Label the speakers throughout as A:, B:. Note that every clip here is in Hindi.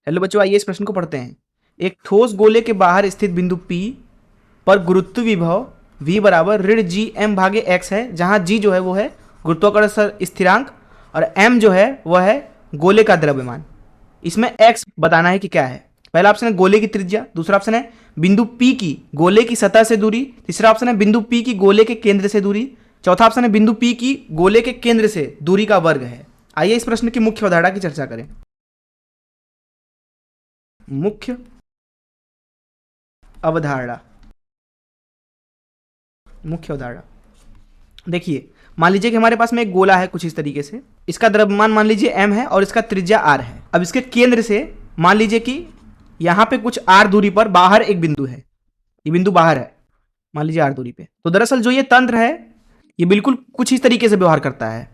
A: हेलो बच्चों, आइए इस प्रश्न को पढ़ते हैं। एक ठोस गोले के बाहर स्थित बिंदु P पर गुरुत्व विभव V बराबर ऋण जी एम भागे एक्स है, जहां G जो है वो है गुरुत्वाकर्षण स्थिरांक और M जो है वह है गोले का द्रव्यमान। इसमें X बताना है कि क्या है। पहला ऑप्शन है गोले की त्रिज्या, दूसरा ऑप्शन है बिंदु P की गोले की सतह से दूरी, तीसरा ऑप्शन है बिंदु P की गोले के केंद्र से दूरी, चौथा ऑप्शन है बिंदु P की गोले के केंद्र से दूरी का वर्ग है। आइए इस प्रश्न की मुख्य अवधारणा की चर्चा करें। मुख्य अवधारणा देखिए, मान लीजिए कि हमारे पास में एक गोला है कुछ इस तरीके से, इसका द्रव्यमान मान लीजिए m है और इसका त्रिज्या r है। अब इसके केंद्र से मान लीजिए कि यहां पे कुछ r दूरी पर बाहर एक बिंदु है, ये बिंदु बाहर है मान लीजिए r दूरी पे। तो दरअसल जो ये तंत्र है ये बिल्कुल कुछ इस तरीके से व्यवहार करता है।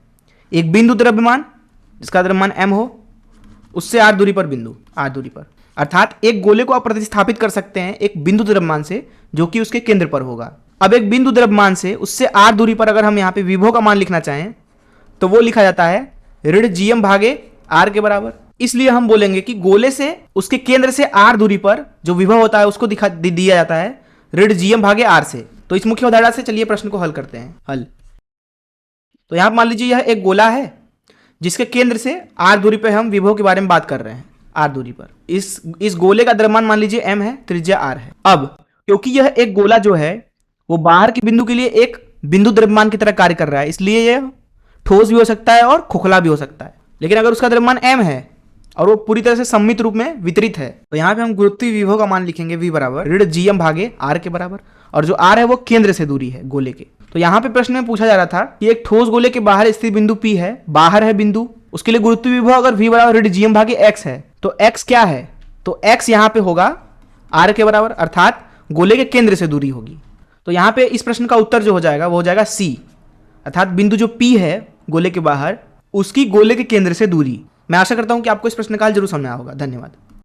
A: एक बिंदु द्रव्यमान जिसका द्रव्यमान m हो, उससे r दूरी पर बिंदु, r दूरी पर, अर्थात एक गोले को आप प्रतिस्थापित कर सकते हैं एक बिंदु द्रव्यमान से जो कि उसके केंद्र पर होगा। अब एक बिंदु द्रव्यमान से उससे r दूरी पर अगर हम यहाँ पे विभव का मान लिखना चाहें तो वो लिखा जाता है ऋण gm भागे r के बराबर। इसलिए हम बोलेंगे कि गोले से उसके केंद्र से r दूरी पर जो विभव होता है उसको दिया जाता है ऋण gm भागे r से। तो इस मुख्य अवधारणा से चलिए प्रश्न को हल करते हैं। हल तो यहां मान लीजिए यह एक गोला है जिसके केंद्र से r दूरी पर हम विभव के बारे में बात कर रहे हैं। r दूरी पर इस गोले का द्रव्यमान मान लीजिए m है, त्रिज्या r है। अब क्योंकि यह एक गोला जो है वो बाहर के बिंदु के लिए एक बिंदु द्रव्यमान की तरह कार्य कर रहा है, इसलिए यह ठोस भी हो सकता है और खोखला भी हो सकता है। लेकिन अगर उसका द्रव्यमान m है और वो पूरी तरह से सममित रूप में वितरित है तो यहाँ पे हम गुरुत्व विभव का मान लिखेंगे v बराबर ऋण gm भागे r के बराबर, और जो r है वो केंद्र से दूरी है गोले के। तो यहाँ पे प्रश्न में पूछा जा रहा था कि एक ठोस गोले के बाहर स्थित बिंदु P है, बाहर है बिंदु, उसके लिए गुरुत्व विभव अगर v बराबर ऋण gm भागे x है तो x क्या है, तो x यहाँ पे होगा r के बराबर, अर्थात गोले के केंद्र से दूरी होगी। तो यहाँ पे इस प्रश्न का उत्तर जो हो जाएगा वो हो जाएगा C, अर्थात बिंदु जो P है गोले के बाहर उसकी गोले के केंद्र से दूरी। मैं आशा करता हूं कि आपको इस प्रश्न का हल जरूर समझ आया होगा। धन्यवाद।